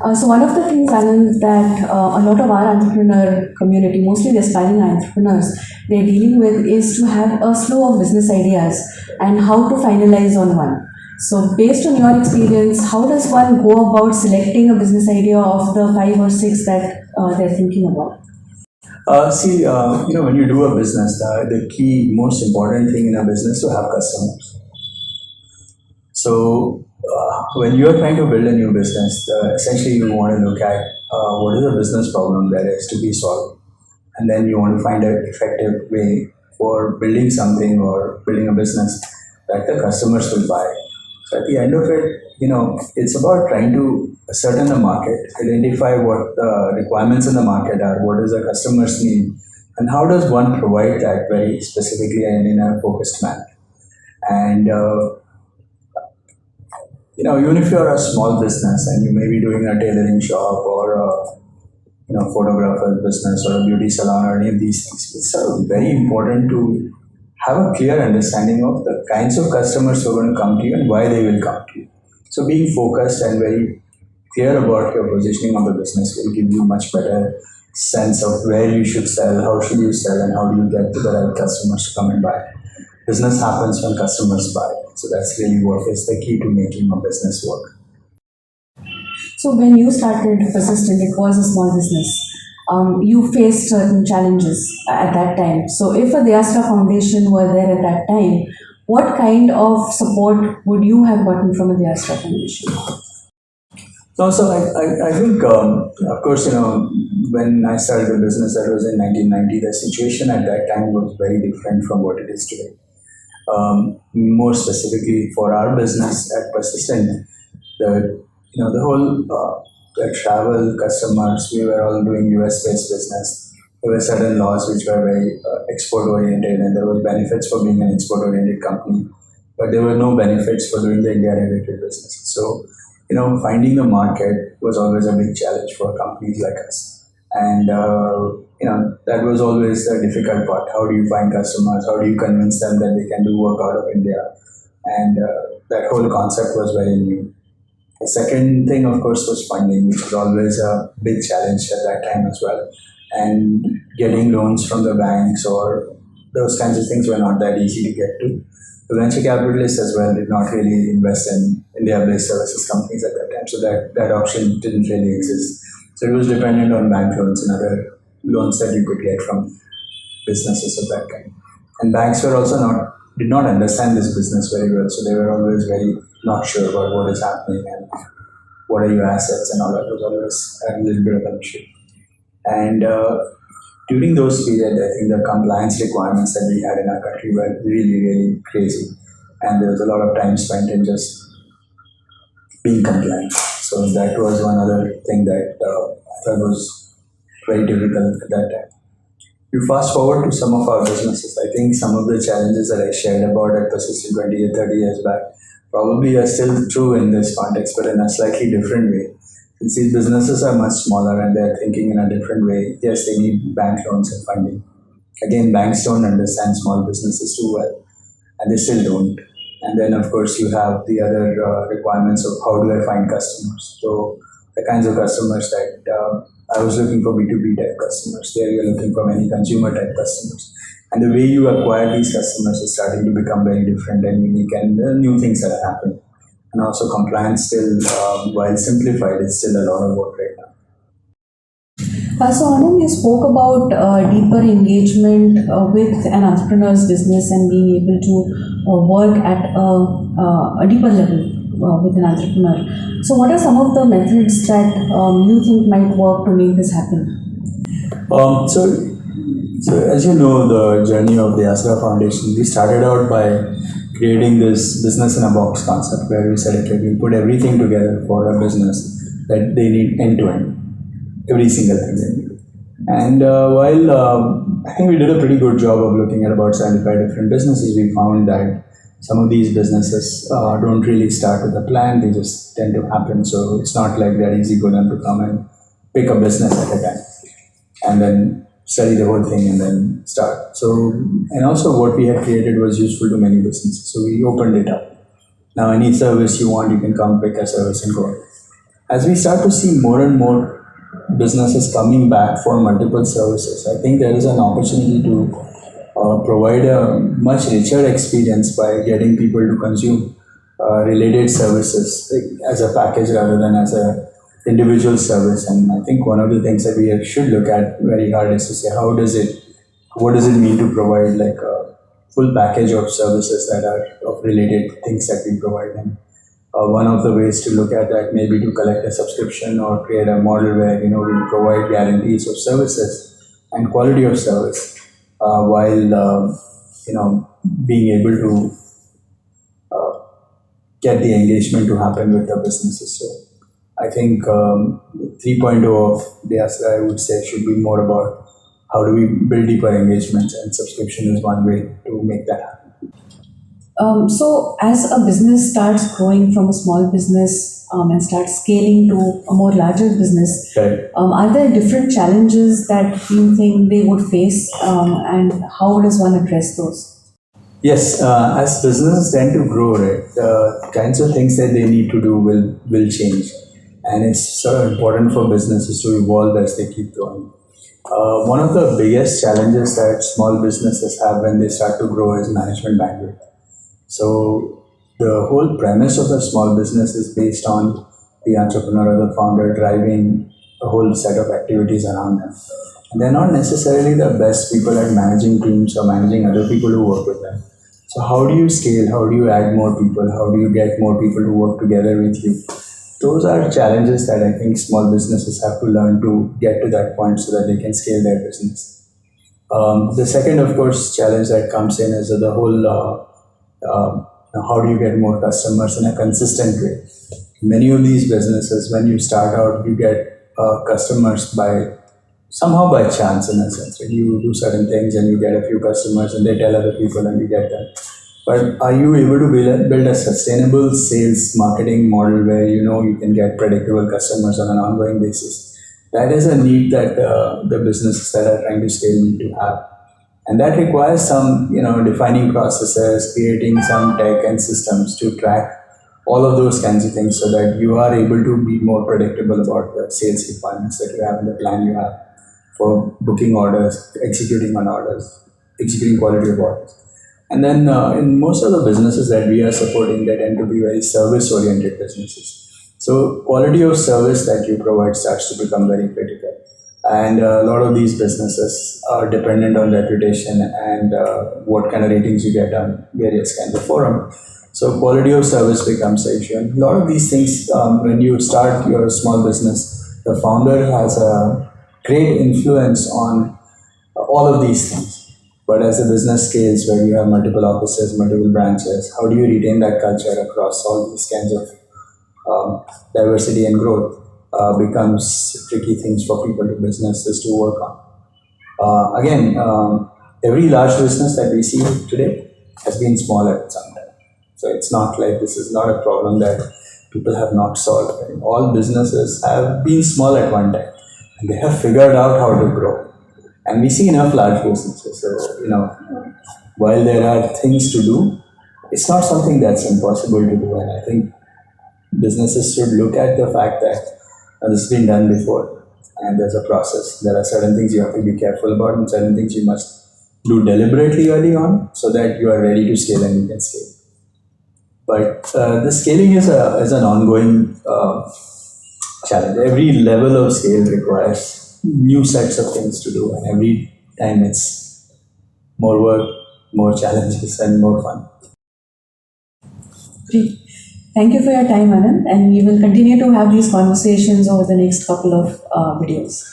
So one of the things, Anand, that a lot of our entrepreneur community, mostly the aspiring entrepreneurs, they're dealing with is to have a flow of business ideas and how to finalize on one. So based on your experience, how does one go about selecting a business idea of the 5 or 6 that they're thinking about? When you do a business, the key, most important thing in a business is to have customers. So, when you are trying to build a new business, essentially you want to look at what is the business problem that is to be solved, and then you want to find an effective way for building something or building a business that the customers will buy. So, at the end of it, it's about trying to ascertain the market, identify what the requirements in the market are, what does the customers need, and how does one provide that very specifically and in a focused manner. And even if you're a small business and you may be doing a tailoring shop or a photographer's business or a beauty salon or any of these things, it's very important to have a clear understanding of the kinds of customers who are going to come to you and why they will come to you. So being focused and very clear about your positioning of the business will give you much better sense of where you should sell, how should you sell, and how do you get to the right customers to come and buy. Business happens when customers buy. So that's really what is the key to making a business work. So when you started Persistent, it was a small business. You faced certain challenges at that time. So if a deAsra Foundation were there at that time, what kind of support would you have gotten from a deAsra Foundation? So I think, of course, when I started the business, that was in 1990, the situation at that time was very different from what it is today. More specifically for our business at Persistent, the whole the travel customers, we were all doing US-based business. There were certain laws which were very export-oriented, and there were benefits for being an export-oriented company, but there were no benefits for doing the India-related business. So, finding the market was always a big challenge for companies like us. And, that was always the difficult part. How do you find customers? How do you convince them that they can do work out of India? And that whole concept was very new. The second thing, of course, was funding, which was always a big challenge at that time as well. And getting loans from the banks or those kinds of things were not that easy to get to. The venture capitalists as well did not really invest in India-based services companies at that time. So that option didn't really exist. So it was dependent on bank loans and other loans that you could get from businesses of that kind. And banks were also did not understand this business very well. So they were always very not sure about what is happening and what are your assets and all that. Was always a little bit of an issue. And during those periods, I think the compliance requirements that we had in our country were really, really crazy. And there was a lot of time spent in just being compliant. So that was one other thing that I thought was very difficult at that time. You fast forward to some of our businesses, I think some of the challenges that I shared about at Persistent 20 or 30 years back probably are still true in this context, but in a slightly different way. Since these businesses are much smaller and they're thinking in a different way, yes, they need bank loans and funding. Again, banks don't understand small businesses too well, and they still don't. And then, of course, you have the other requirements of how do I find customers. So the kinds of customers that I was looking for B2B type customers. There you're looking for many consumer type customers. And the way you acquire these customers is starting to become very different and unique, and there are new things that happen. And also compliance still, while simplified, is still a lot of work right now. So Anand, you spoke about deeper engagement with an entrepreneur's business and being able to work at a deeper level with an entrepreneur. So what are some of the methods that you think might work to make this happen? So as you know, the journey of the deAsra Foundation, we started out by creating this business in a box concept where we said, okay, we put everything together for a business that they need end to end, every single thing they need. And while I think we did a pretty good job of looking at about 75 different businesses, we found that some of these businesses don't really start with a plan, they just tend to happen. So it's not like that easy for them to come and pick a business at a time and then study the whole thing and then start. So, and also what we had created was useful to many businesses. So we opened it up. Now any service you want, you can come pick a service and go. as we start to see more and more businesses coming back for multiple services, I think there is an opportunity to provide a much richer experience by getting people to consume related services as a package rather than as a individual service. And I think one of the things that we should look at very hard is to say what does it mean to provide like a full package of services that are of related things that we provide. And one of the ways to look at that may be to collect a subscription or create a model where we provide guarantees of services and quality of service while being able to get the engagement to happen with the businesses. So I think 3.0 of deAsra, I would say, should be more about how do we build deeper engagements, and subscription is one way to make that happen. So, as a business starts growing from a small business and starts scaling to a more larger business, Correct. Are there different challenges that you think they would face, and how does one address those? Yes, as businesses tend to grow, right, the kinds of things that they need to do will change, and it's sort of important for businesses to evolve as they keep growing. One of the biggest challenges that small businesses have when they start to grow is management bandwidth. So the whole premise of a small business is based on the entrepreneur or the founder driving a whole set of activities around them. And they're not necessarily the best people at managing teams or managing other people who work with them. So how do you scale? How do you add more people? How do you get more people to work together with you? Those are challenges that I think small businesses have to learn to get to that point so that they can scale their business. The second, of course, challenge that comes in is the whole how do you get more customers in a consistent way? Many of these businesses, when you start out, you get customers somehow by chance, in a sense. When you do certain things and you get a few customers and they tell other people and you get them. But are you able to build a sustainable sales marketing model where you can get predictable customers on an ongoing basis? That is a need that the businesses that are trying to scale need to have. And that requires some, defining processes, creating some tech and systems to track all of those kinds of things so that you are able to be more predictable about the sales requirements that you have and the plan you have for booking orders, executing on orders, executing quality of orders. And then in most of the businesses that we are supporting, they tend to be very service-oriented businesses. So quality of service that you provide starts to become very critical. And a lot of these businesses are dependent on reputation and what kind of ratings you get on various kinds of forums. So quality of service becomes an issue. And a lot of these things, when you start your small business, the founder has a great influence on all of these things. But as the business scales, where you have multiple offices, multiple branches, how do you retain that culture across all these kinds of diversity and growth? Becomes tricky things for people to businesses to work on. Again, every large business that we see today has been small at some time. So it's not like this is not a problem that people have not solved. Right? All businesses have been small at one time and they have figured out how to grow. And we see enough large businesses. So, while there are things to do, it's not something that's impossible to do. And I think businesses should look at the fact that this has been done before and there's a process. There are certain things you have to be careful about and certain things you must do deliberately early on so that you are ready to scale and you can scale. But the scaling is an ongoing challenge. Every level of scale requires new sets of things to do, and every time it's more work, more challenges, and more fun. Great. Thank you for your time, Anand, and we will continue to have these conversations over the next couple of videos.